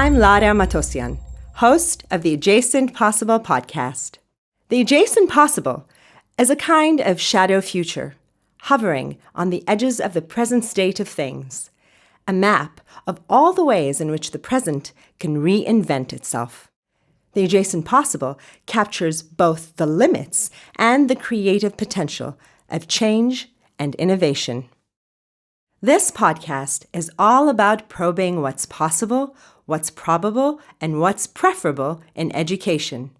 I'm Lara Matosian, host of the Adjacent Possible podcast. The Adjacent Possible is a kind of shadow future, hovering on the edges of the present state of things, a map of all the ways in which the present can reinvent itself. The Adjacent Possible captures both the limits and the creative potential of change and innovation. This podcast is all about probing what's possible, what's probable, and what's preferable in education.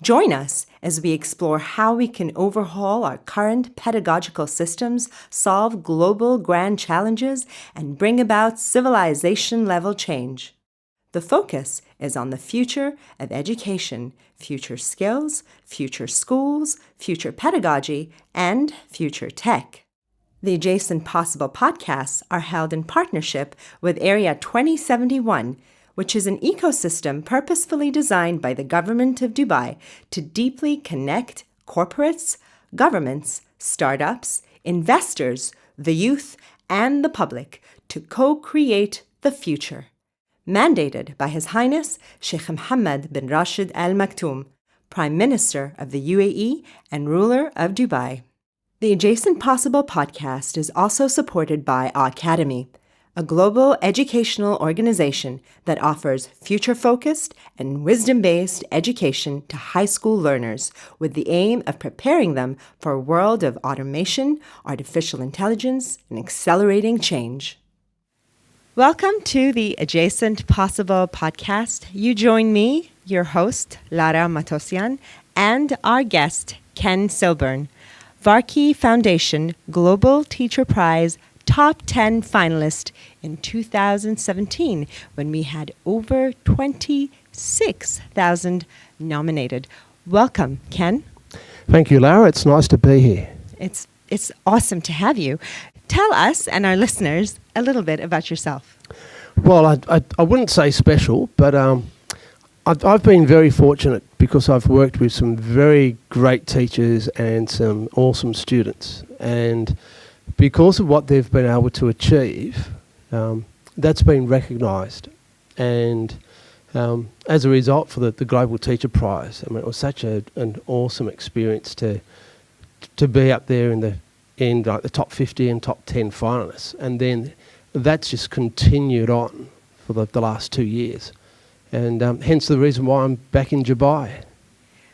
Join us as we explore how we can overhaul our current pedagogical systems, solve global grand challenges, and bring about civilization-level change. The focus is on the future of education, future skills, future schools, future pedagogy, and future tech. The Adjacent Possible podcasts are held in partnership with Area 2071, which is an ecosystem purposefully designed by the government of Dubai to deeply connect corporates, governments, startups, investors, the youth, and the public to co-create the future. Mandated by His Highness Sheikh Mohammed bin Rashid Al Maktoum, Prime Minister of the UAE and ruler of Dubai. The Adjacent Possible podcast is also supported by Academy, a global educational organization that offers future-focused and wisdom-based education to high school learners with the aim of preparing them for a world of automation, artificial intelligence, and accelerating change. Welcome to the Adjacent Possible podcast. You join me, your host, Lara Matosian, and our guest, Ken Silburn, Varkey Foundation Global Teacher Prize Top 10 finalist in 2017 when we had over 26,000 nominated. Welcome, Ken. Thank you, Lara. It's nice to be here. It's awesome to have you. Tell us and our listeners a little bit about yourself. Well, I wouldn't say special, but I've been very fortunate because I've worked with some very great teachers and some awesome students. And because of what they've been able to achieve, that's been recognised. And as a result for the Global Teacher Prize, I mean, it was such an awesome experience to be up there in like the top 50 and top 10 finalists. And then that's just continued on for the last 2 years. And hence the reason why I'm back in Dubai.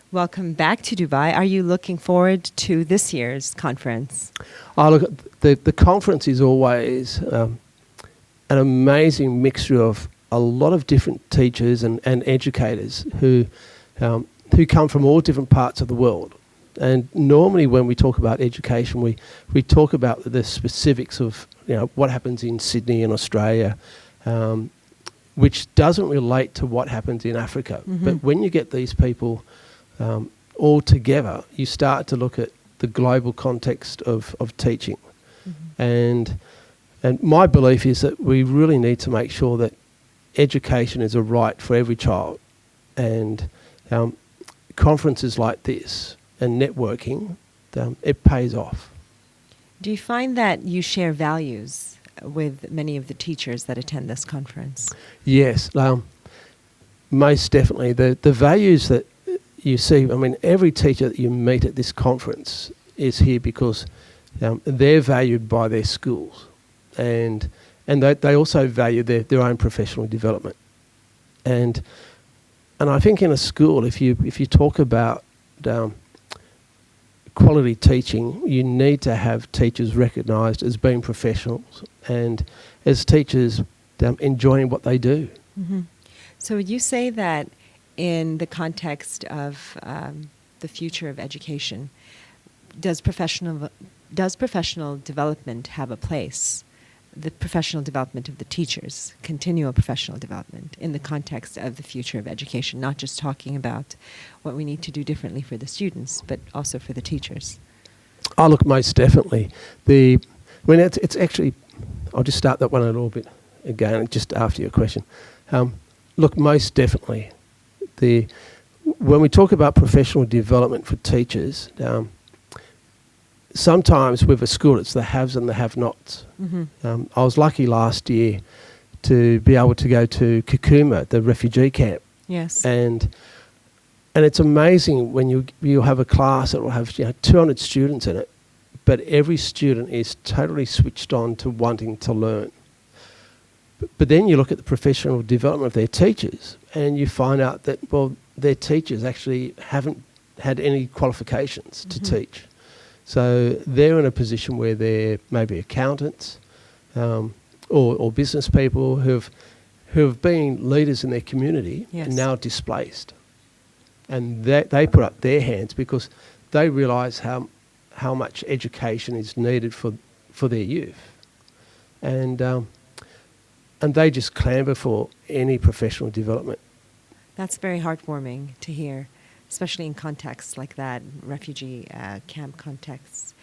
Welcome back to Dubai. Are you looking forward to this year's conference? Look, the conference is always an amazing mixture of a lot of different teachers and educators who come from all different parts of the world. And normally when we talk about education, we talk about the specifics of what happens in Sydney and Australia, which doesn't relate to what happens in Africa. Mm-hmm. But when you get these people all together, you start to look at the global context of teaching. Mm-hmm. And my belief is that we really need to make sure that education is a right for every child. And conferences like this and networking, it pays off. Do you find that you share values with many of the teachers that attend this conference? Yes, most definitely. The values that you see, I mean, every teacher that you meet at this conference is here because they're valued by their schools, and they also value their own professional development. And I think in a school, if you talk about quality teaching, you need to have teachers recognised as being professionals and as teachers enjoying what they do. Mm-hmm. So would you say that in the context of the future of education, does professional development have a place? The professional development of the teachers, continual professional development in the context of the future of education, not just talking about what we need to do differently for the students, but also for the teachers. Oh, look, most definitely. It's actually, I'll just start that one a little bit again, just after your question. Look, most definitely. When we talk about professional development for teachers, sometimes with a school, it's the haves and the have-nots. Mm-hmm. I was lucky last year to be able to go to Kakuma, the refugee camp. Yes. And it's amazing when you have a class that will have 200 students in it, but every student is totally switched on to wanting to learn. But then you look at the professional development of their teachers, and you find out that, well, their teachers actually haven't had any qualifications to teach. So they're in a position where they're maybe accountants or business people who have been leaders in their community and now displaced. And they put up their hands because they realise how much education is needed for their youth. And they just clamber for any professional development. That's very heartwarming to hear, especially in contexts like that, refugee camp contexts.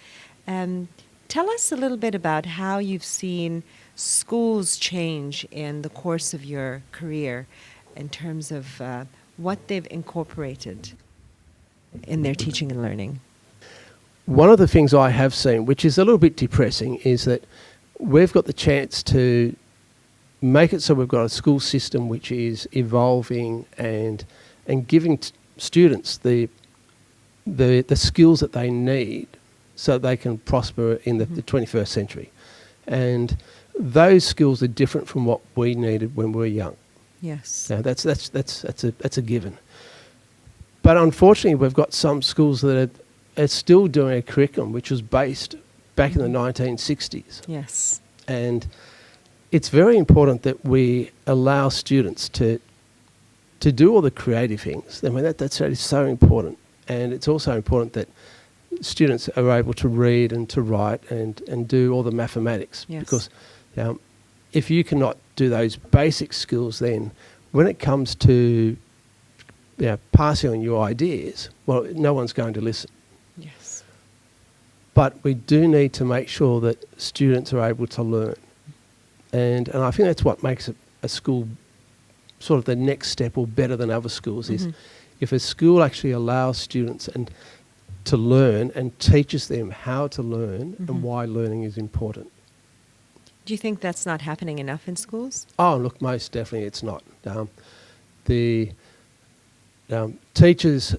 Tell us a little bit about how you've seen schools change in the course of your career in terms of what they've incorporated in their teaching and learning. One of the things I have seen, which is a little bit depressing, is that we've got the chance to make it so we've got a school system which is evolving and giving students the skills that they need so they can prosper in the 21st century. And those skills are different from what we needed when we were young. Yes. Now that's a given. But unfortunately, we've got some schools that are still doing a curriculum which was based back in the 1960s. Yes. And it's very important that we allow students to do all the creative things. I mean, that's really so important. And it's also important that students are able to read and to write and do all the mathematics. Yes. Because if you cannot do those basic skills, then when it comes to passing on your ideas, well, no one's going to listen. Yes. But we do need to make sure that students are able to learn. And I think that's what makes a school sort of the next step or better than other schools is if a school actually allows students to learn and teaches them how to learn and why learning is important. Do you think that's not happening enough in schools? Oh, look, most definitely it's not. The teachers,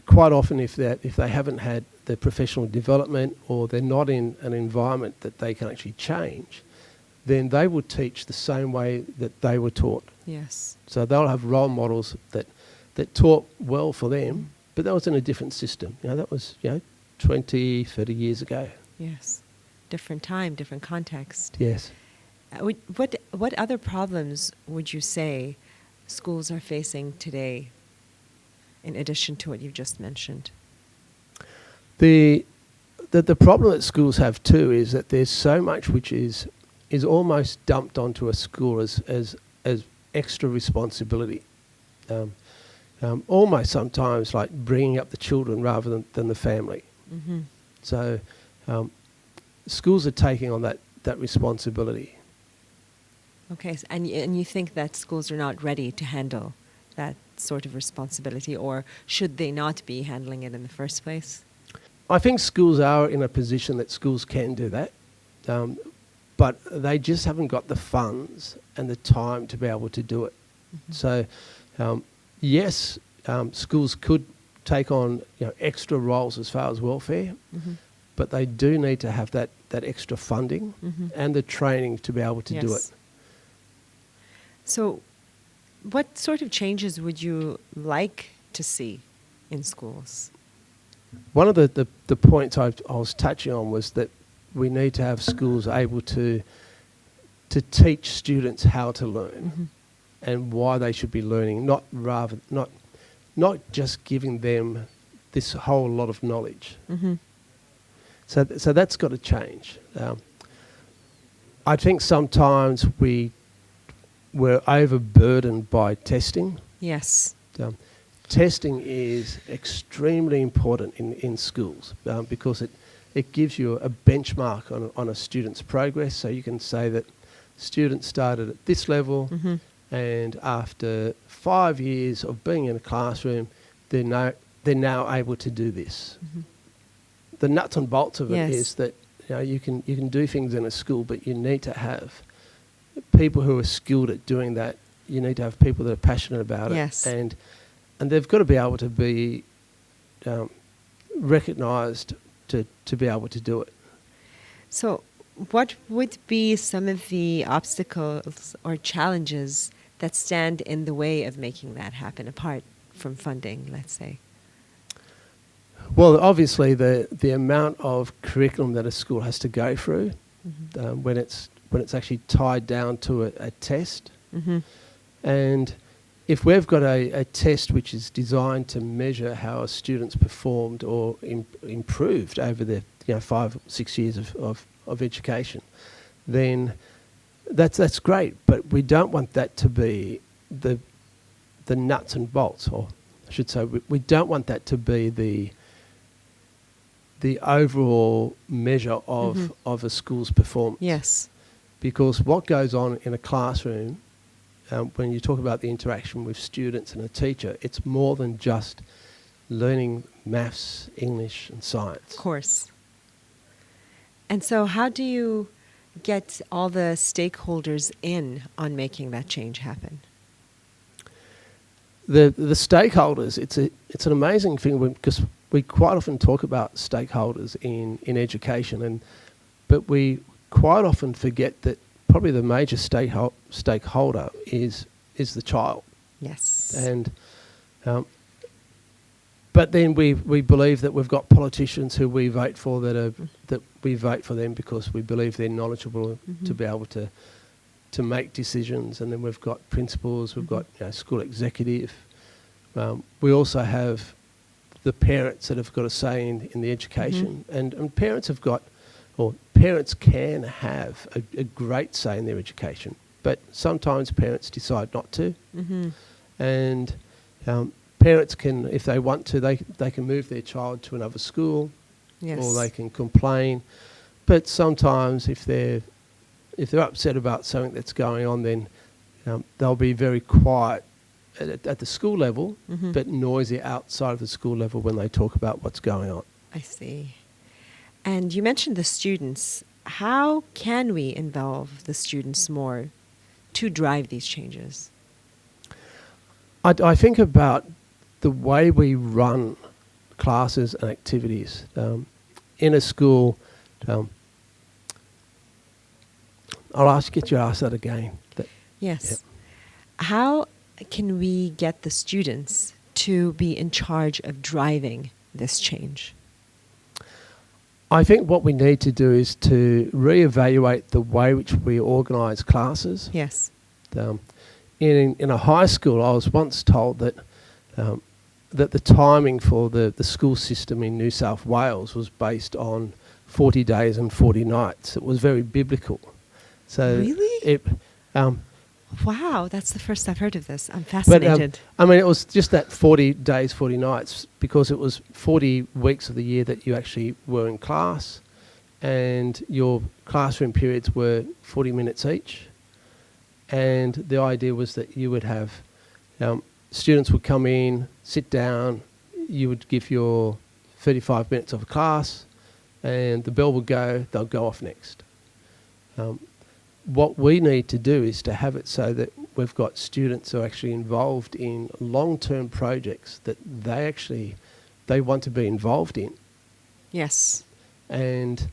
quite often if they haven't had the professional development or they're not in an environment that they can actually change, then they will teach the same way that they were taught. Yes. So they'll have role models that taught well for them, but that was in a different system. That was 20, 30 years ago. Yes. Different time, different context. Yes. What other problems would you say schools are facing today in addition to what you've just mentioned? The problem that schools have too is that there's so much which is almost dumped onto a school as extra responsibility. Almost sometimes like bringing up the children rather than the family. Mm-hmm. So schools are taking on that responsibility. Okay, and you think that schools are not ready to handle that sort of responsibility, or should they not be handling it in the first place? I think schools are in a position that schools can do that, but they just haven't got the funds and the time to be able to do it. Mm-hmm. So, yes, schools could take on extra roles as far as welfare, but they do need to have that extra funding and the training to be able to do it. So what sort of changes would you like to see in schools? One of the points I was touching on was that we need to have schools able to teach students how to learn and why they should be learning, not just giving them this whole lot of knowledge. So that's got to change. I think sometimes we're overburdened by testing. Yes. Testing is extremely important in schools because it gives you a benchmark on a student's progress. So you can say that students started at this level and after 5 years of being in a classroom, they're now able to do this. The nuts and bolts of it is that you can do things in a school, but you need to have people who are skilled at doing that. You need to have people that are passionate about it. Yes. And they've got to be able to be recognised to be able to do it. So what would be some of the obstacles or challenges that stand in the way of making that happen, apart from funding, let's say? Well, obviously the amount of curriculum that a school has to go through when it's actually tied down to a test. Mm-hmm. And if we've got a test which is designed to measure how a student's performed or improved over the 5 or 6 years of education, then that's great. But we don't want that to be the nuts and bolts, or I should say, we don't want that to be the overall measure of a school's performance. Yes. Because what goes on in a classroom, when you talk about the interaction with students and a teacher, it's more than just learning maths, English and science. Of course. And so how do you get all the stakeholders in on making that change happen? The stakeholders, it's an amazing thing because we quite often talk about stakeholders in education, but we quite often forget that probably the major stakeholder is the child. Yes. And but then we believe that we've got politicians who we vote for that we vote for them because we believe they're knowledgeable to be able to make decisions. And then we've got principals, we've got school executive. We also have the parents that have got a say in the education, and parents have got, or parents can have a great say in their education, but sometimes parents decide not to. And parents can, if they want to, they can move their child to another school. Yes. Or they can complain. But sometimes if they're upset about something that's going on, then they'll be very quiet at the school level, but noisy outside of the school level when they talk about what's going on. I see. And you mentioned the students. How can we involve the students more to drive these changes? I think about the way we run classes and activities in a school. I'll get you to ask that again. Yes. Yep. How can we get the students to be in charge of driving this change? I think what we need to do is to reevaluate the way which we organise classes. Yes. In a high school, I was once told that the timing for the school system in New South Wales was based on 40 days and 40 nights. It was very biblical. So really? Wow, that's the first I've heard of this. I'm But fascinated. it was just that 40 days, 40 nights, because it was 40 weeks of the year that you actually were in class, and your classroom periods were 40 minutes each. And the idea was that you would have students would come in, sit down, you would give your 35 minutes of a class, and the bell would go, they'll go off next. What we need to do is to have it so that we've got students who are actually involved in long-term projects that they want to be involved in. Yes. And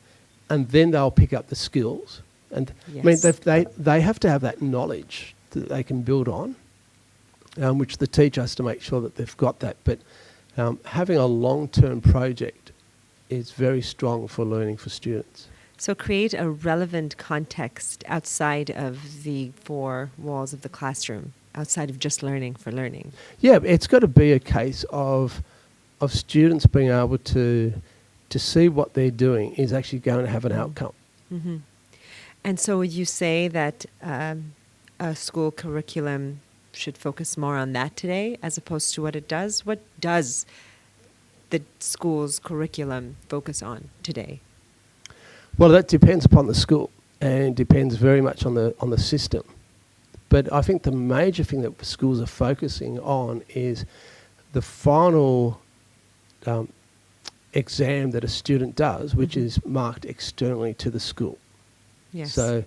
then they'll pick up the skills. And Yes. they have to have that knowledge that they can build on, which the teacher has to make sure that they've got that. But having a long-term project is very strong for learning for students. So create a relevant context outside of the four walls of the classroom, outside of just learning for learning. Yeah, it's got to be a case of students being able to see what they're doing is actually going to have an outcome. Mm-hmm. And so would you say that a school curriculum should focus more on that today as opposed to what it does? What does the school's curriculum focus on today? Well, that depends upon the school and depends very much on the system. But I think the major thing that schools are focusing on is the final exam that a student does, which is marked externally to the school. Yes. So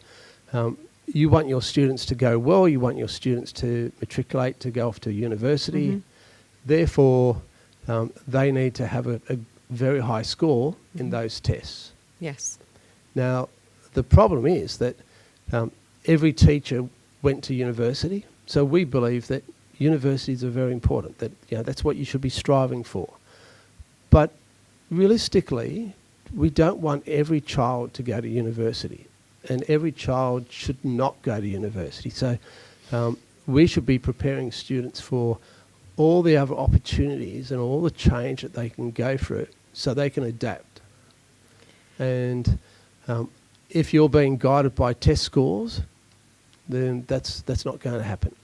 you want your students to go well, you want your students to matriculate, to go off to university. Mm-hmm. Therefore, they need to have a very high score in those tests. Yes. Now, the problem is that every teacher went to university, so we believe that universities are very important, that that's what you should be striving for. But realistically, we don't want every child to go to university, and every child should not go to university. So we should be preparing students for all the other opportunities and all the change that they can go through so they can adapt. And if you're being guided by test scores, then that's not going to happen.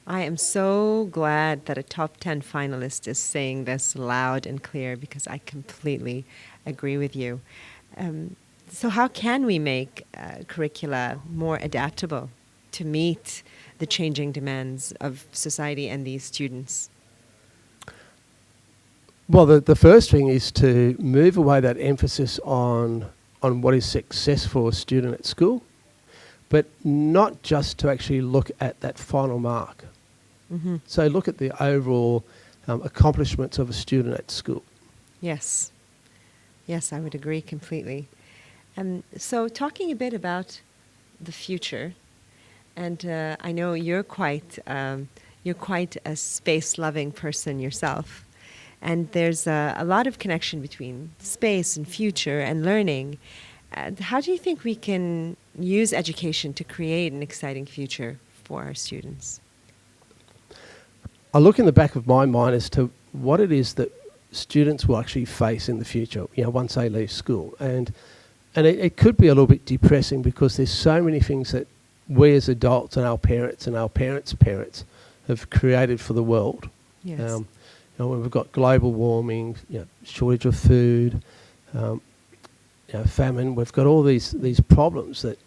I am so glad that a top 10 finalist is saying this loud and clear, because I completely agree with you. So how can we make curricula more adaptable to meet the changing demands of society and these students? Well, the first thing is to move away that emphasis on what is success for a student at school, but not just to actually look at that final mark. Mm-hmm. So look at the overall accomplishments of a student at school. Yes. Yes, I would agree completely. So talking a bit about the future, and I know you're quite a space-loving person yourself, and there's a lot of connection between space and future and learning. How do you think we can use education to create an exciting future for our students? I look in the back of my mind as to what it is that students will actually face in the future, once they leave school. And it could be a little bit depressing, because there's so many things that we as adults and our parents' parents have created for the world. Yes. We've got global warming, shortage of food, famine. We've got all these problems that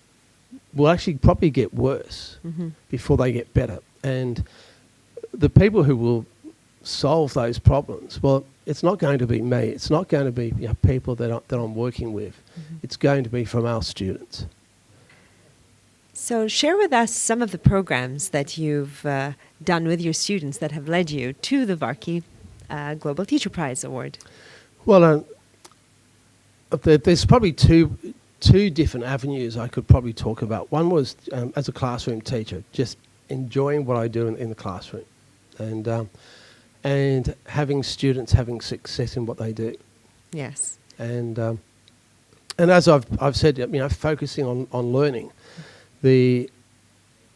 will actually probably get worse before they get better. And the people who will solve those problems, well, it's not going to be me. It's not going to be people that I'm working with. It's going to be from our students. So share with us some of the programs that you've done with your students that have led you to the Varkey Global Teacher Prize Award. Well, there's probably two different avenues I could probably talk about. One was as a classroom teacher, just enjoying what I do in the classroom, and having students having success in what they do. Yes. And as I've said, focusing on learning.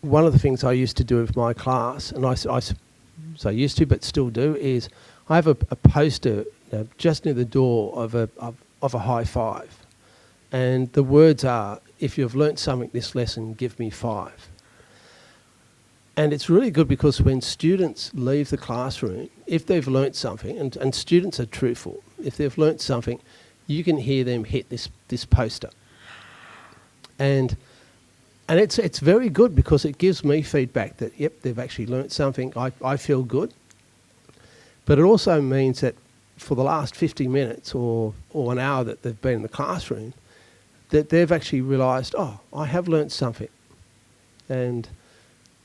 One of the things I used to do with my class, and I used to, but still do, is I have a poster just near the door of a high five, and the words are, "If you've learnt something this lesson, give me 5." And it's really good, because when students leave the classroom, if they've learnt something, and students are truthful, if they've learnt something, you can hear them hit this poster. And it's very good, because it gives me feedback that, yep, they've actually learnt something. I feel good. But it also means that for the last 50 minutes or an hour that they've been in the classroom, that they've actually realised, oh, I have learnt something. And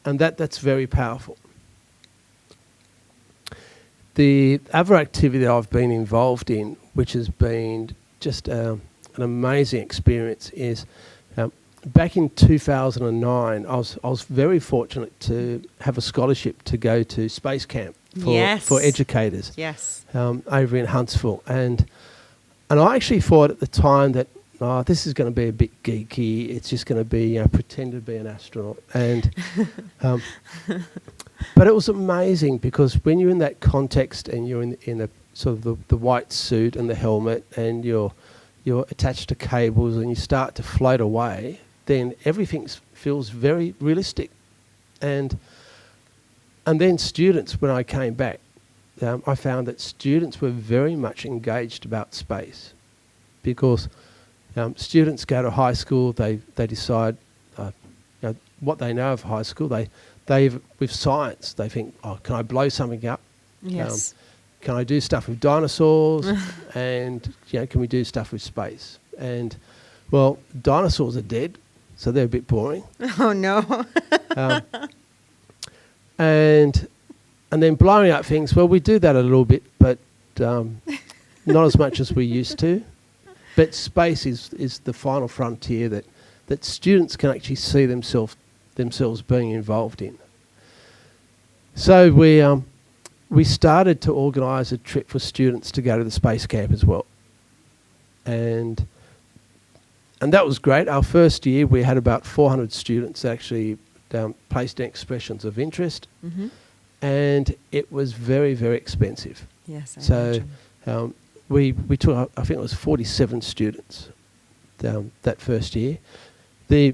that's very powerful. The other activity that I've been involved in, which has been just an amazing experience, is back in 2009, I was very fortunate to have a scholarship to go to space camp for educators. Yes. Over in Huntsville, and I actually thought at the time that this is going to be a bit geeky. It's just going to be pretend to be an astronaut, and but it was amazing, because when you're in that context and you're in a sort of the white suit and the helmet, and you're attached to cables and you start to float away, then everything feels very realistic. And then students, when I came back, I found that students were very much engaged about space, because students go to high school, they decide what they know of high school. With science, they think, oh, can I blow something up? Yes. Can I do stuff with dinosaurs? And can we do stuff with space? And well, dinosaurs are dead, so they're a bit boring. Oh, no. And then blowing up things, well, we do that a little bit, but not as much as we used to. But space is the final frontier that students can actually see themselves being involved in. So we started to organise a trip for students to go to the space camp as well. And that was great. Our first year we had about 400 students actually placed in expressions of interest. Mm-hmm. And it was very, very expensive. Yes, I so imagine. we took, I think it was 47 students that first year. The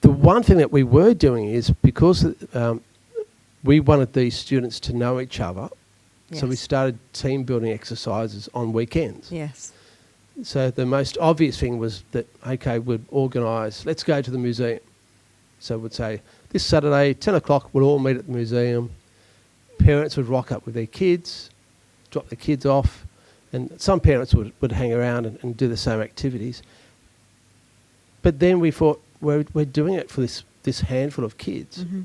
one thing that we were doing is because we wanted these students to know each other, so we started team building exercises on weekends. Yes. So the most obvious thing was that, okay, we'd organise, let's go to the museum. So we'd say, this Saturday, 10 o'clock, we'll all meet at the museum. Parents would rock up with their kids, drop their kids off, and some parents would hang around and do the same activities. But then we thought, we're doing it for this handful of kids. Mm-hmm.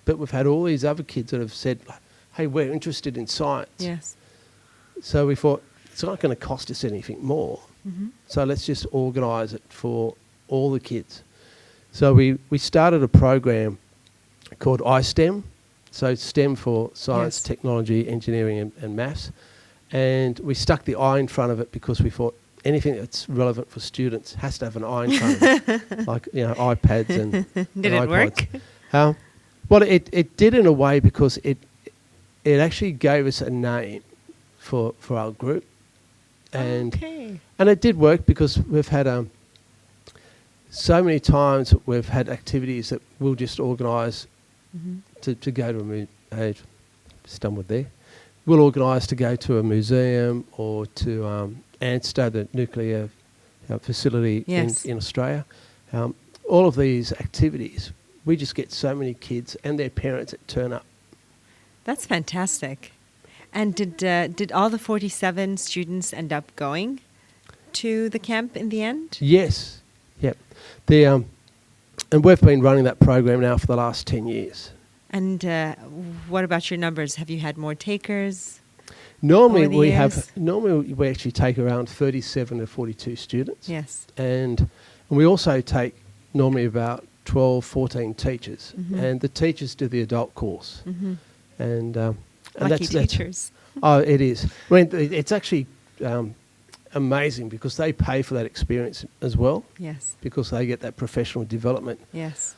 But we've had all these other kids that have said, hey, we're interested in science. Yes. So we thought, it's not going to cost us anything more. Mm-hmm. So let's just organise it for all the kids. So we started a program called iSTEM, so STEM for science, technology, engineering and maths. And we stuck the I in front of it because we thought anything that's relevant for students has to have an I in front of it, like iPads and Did and it iPods. work? Well, it did in a way because it actually gave us a name for our group. And it did work because we've had so many times we've had activities that we'll just organise to go to I stumbled there. We'll organise to go to a museum or to ANSTO, the nuclear facility in Australia. All of these activities, we just get so many kids and their parents that turn up. That's fantastic. And did all the 47 students end up going to the camp in the end? Yes. Yep. And we've been running that program now for the last 10 years. And what about your numbers? Have you had more takers? Normally we actually take around 37 to 42 students. Yes. And we also take normally about 12, 14 teachers. Mm-hmm. And the teachers do the adult course. Mm-hmm. And lucky teachers. Oh, it is. I mean, it's actually amazing because they pay for that experience as well. Yes. Because they get that professional development. Yes.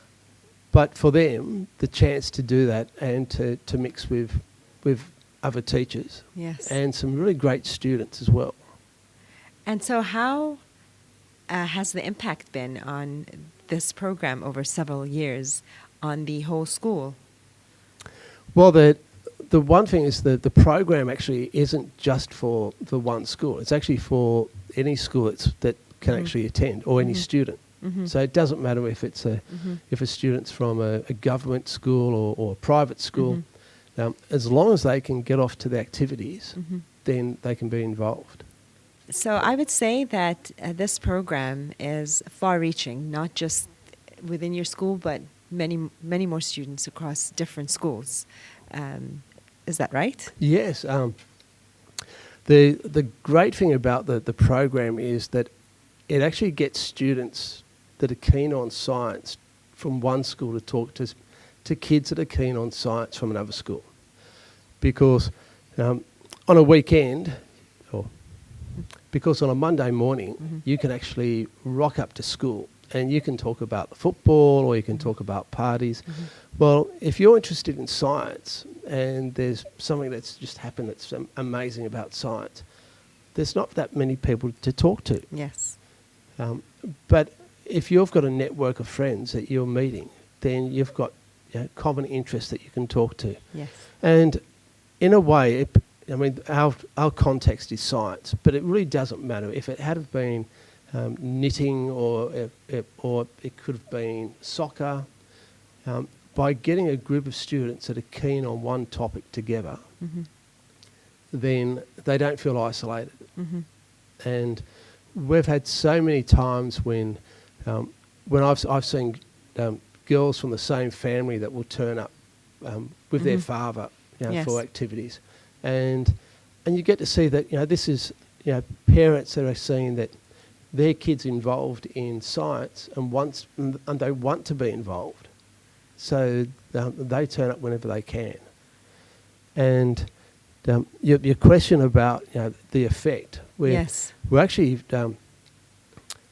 But for them, the chance to do that and to mix with other teachers. Yes. And some really great students as well. And so how has the impact been on this program over several years on the whole school? Well, the one thing is that the program actually isn't just for the one school. It's actually for any school that can actually attend or any student. Mm-hmm. So it doesn't matter if it's if a student's from a government school or a private school. As long as they can get off to the activities, then they can be involved. So I would say that this program is far-reaching, not just within your school, but many more students across different schools. Is that right? Yes. The great thing about the program is that it actually gets students that are keen on science from one school to talk to kids that are keen on science from another school. Because on a weekend, because on a Monday morning, you can actually rock up to school and you can talk about the football or you can talk about parties. Well, if you're interested in science and there's something that's just happened that's amazing about science, there's not that many people to talk to. Yes. But if you've got a network of friends that you're meeting, then you've got common interests that you can talk to. Yes. And in a way, our context is science, but it really doesn't matter. If it had been knitting or it could have been soccer, by getting a group of students that are keen on one topic together, then they don't feel isolated. And we've had so many times when when I've seen girls from the same family that will turn up with their father, for activities, and you get to see that this is parents that are seeing that their kids involved in science and they want to be involved, so they turn up whenever they can. And your question about the effect, we're actually.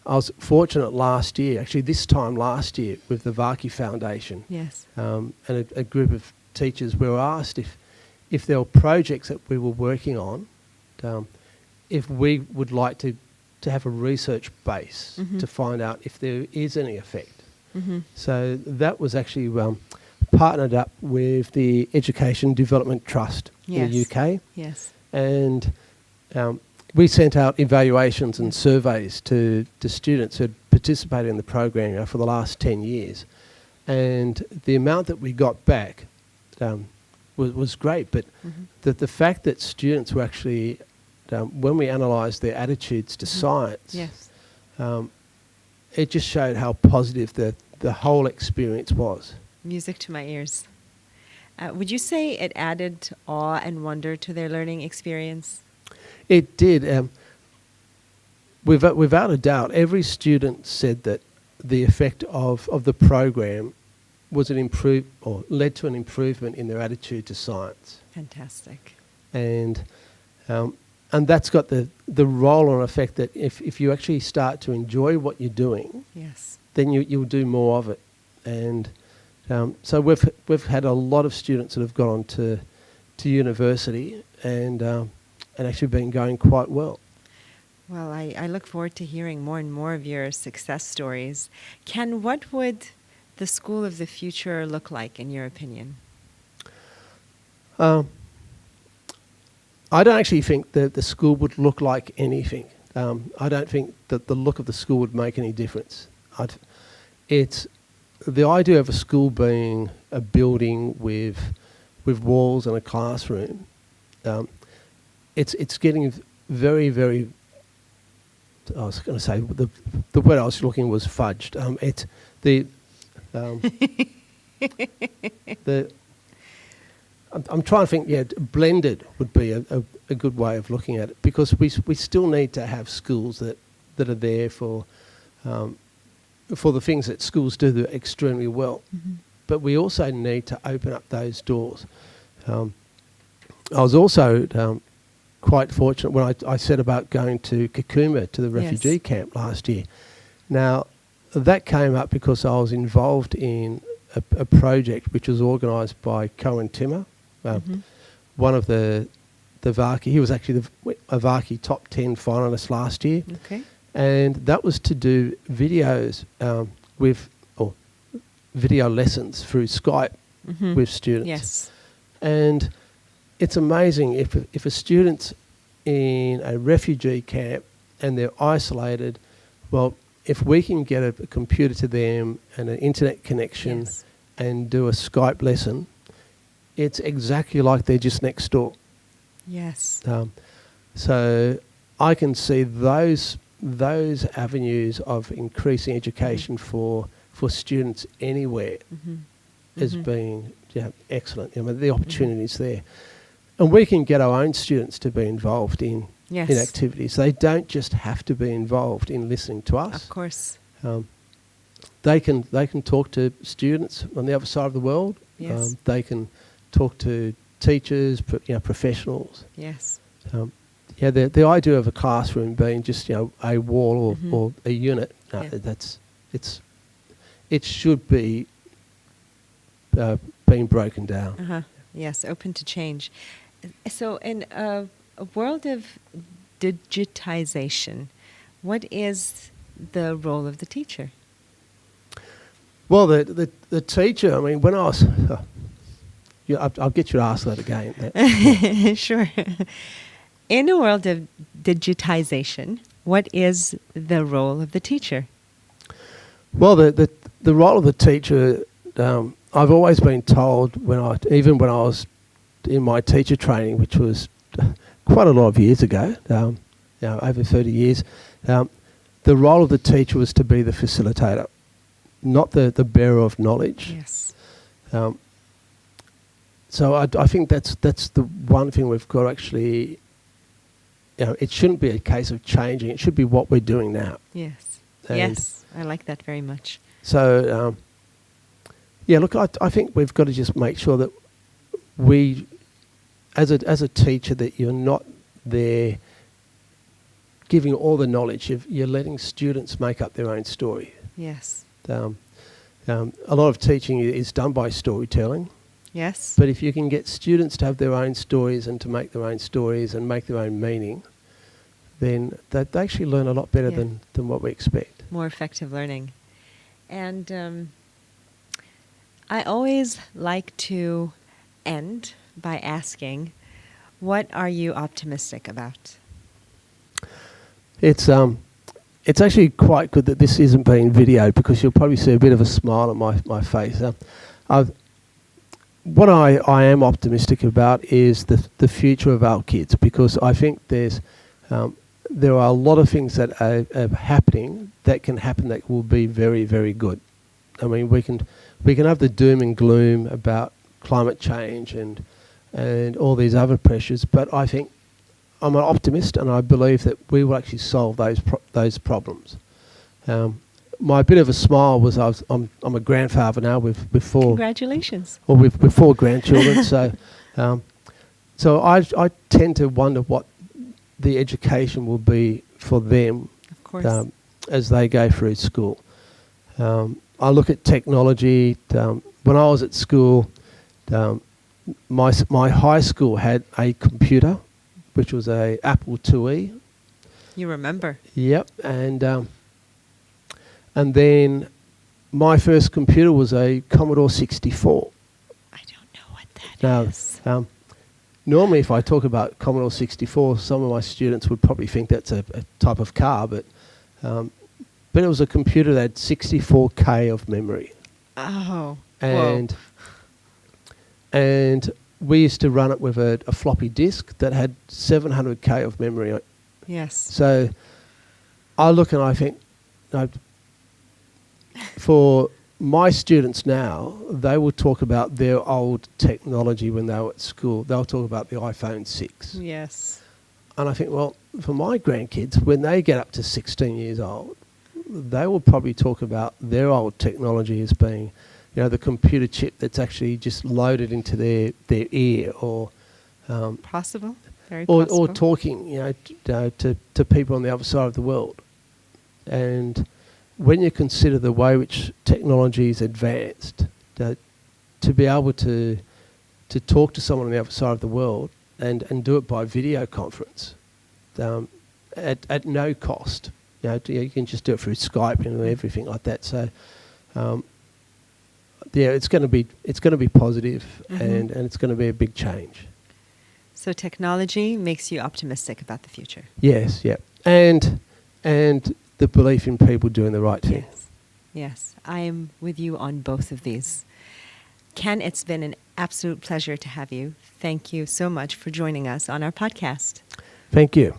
I was fortunate last year, actually this time last year, with the Varkey Foundation. Yes. And a group of teachers, we were asked if there were projects that we were working on, if we would like to have a research base to find out if there is any effect. So that was actually partnered up with the Education Development Trust in the UK. Yes. And we sent out evaluations and surveys to students who had participated in the program for the last 10 years. And the amount that we got back was great. But the fact that students were actually, when we analysed their attitudes to science, it just showed how positive the whole experience was. Music to my ears. Would you say it added awe and wonder to their learning experience? It did. Without a doubt, every student said that the effect of the program was led to an improvement in their attitude to science. Fantastic. And that's got the roll-on effect that if you actually start to enjoy what you're doing, then you'll do more of it. And so we've had a lot of students that have gone on to university and actually been going quite well. Well, I look forward to hearing more and more of your success stories. Ken, what would the school of the future look like, in your opinion? I don't actually think that the school would look like anything. I don't think that the look of the school would make any difference. It's the idea of a school being a building with walls and a classroom. It's getting very, very. I was going to say the word I was looking was fudged. I'm trying to think. Blended would be a good way of looking at it, because we still need to have schools that are there for the things that schools do extremely well, but we also need to open up those doors. I was also quite fortunate when I said about going to Kakuma, to the refugee camp last year. Now, that came up because I was involved in a project which was organised by Cohen Timmer, one of the Varkey. He was actually a Varkey top 10 finalist last year. Okay. And that was to do videos video lessons through Skype with students. Yes. And it's amazing if a student's in a refugee camp and they're isolated, well, if we can get a computer to them and an internet connection and do a Skype lesson, it's exactly like they're just next door. Yes. So I can see those avenues of increasing education for students anywhere as being excellent. I mean, the opportunity's there. And we can get our own students to be involved in activities. They don't just have to be involved in listening to us. Of course. They can talk to students on the other side of the world. Yes. They can talk to teachers, professionals. Yes. The idea of a classroom being just a wall or a unit, it should be being broken down. Yes, open to change. So in a world of digitization, what is the role of the teacher? Well, the teacher, I mean, when I was... I'll get you to ask that again. Sure. In a world of digitization, what is the role of the teacher? Well, the role of the teacher... I've always been told even when I was in my teacher training, which was quite a lot of years ago, over 30 years, the role of the teacher was to be the facilitator. not the bearer of knowledge. Yes. So I think that's the one thing we've got to actually, it shouldn't be a case of changing. It should be what we're doing now. Yes. And yes. I like that very much. So, look, I think we've got to just make sure that we, as a teacher, that you're not there giving all the knowledge. You're letting students make up their own story. Yes. A lot of teaching is done by storytelling. Yes. But if you can get students to have their own stories and to make their own stories and make their own meaning, then they actually learn a lot better than what we expect. More effective learning. And I always like to end by asking, what are you optimistic about? It's actually quite good that this isn't being videoed, because you'll probably see a bit of a smile on my face. What I am optimistic about is the future of our kids, because I think there are a lot of things that are happening that can happen that will be very, very good. I mean, we can have the doom and gloom about climate change and all these other pressures, but I think I'm an optimist, and I believe that we will actually solve those problems. My bit of a smile was I'm a grandfather now with 4. Congratulations. Or with 4 grandchildren. So I tend to wonder what the education will be for them, of course, as they go through school. I look at technology. When I was at school, my high school had a computer, which was a Apple IIe. You remember? Yep, and then my first computer was a Commodore 64. I don't know what that is. Normally if I talk about Commodore 64, some of my students would probably think that's a type of car, but it was a computer that had 64K of memory. Oh, and we used to run it with a floppy disk that had 700K of memory. Yes. So I look and I think, for my students now, they will talk about their old technology when they were at school. They'll talk about the iPhone 6. Yes. And I think, well, for my grandkids, when they get up to 16 years old, they will probably talk about their old technology as being, the computer chip that's actually just loaded into their ear, or possible, very possible, or talking, to people on the other side of the world. And when you consider the way which technology is advanced, to be able to talk to someone on the other side of the world and do it by video conference at no cost, you can just do it through Skype and everything like that. So, it's going to be positive, and it's going to be a big change. So technology makes you optimistic about the future. Yes, yeah, and the belief in people doing the right thing. Yes, I am with you on both of these. Ken, it's been an absolute pleasure to have you. Thank you so much for joining us on our podcast. Thank you.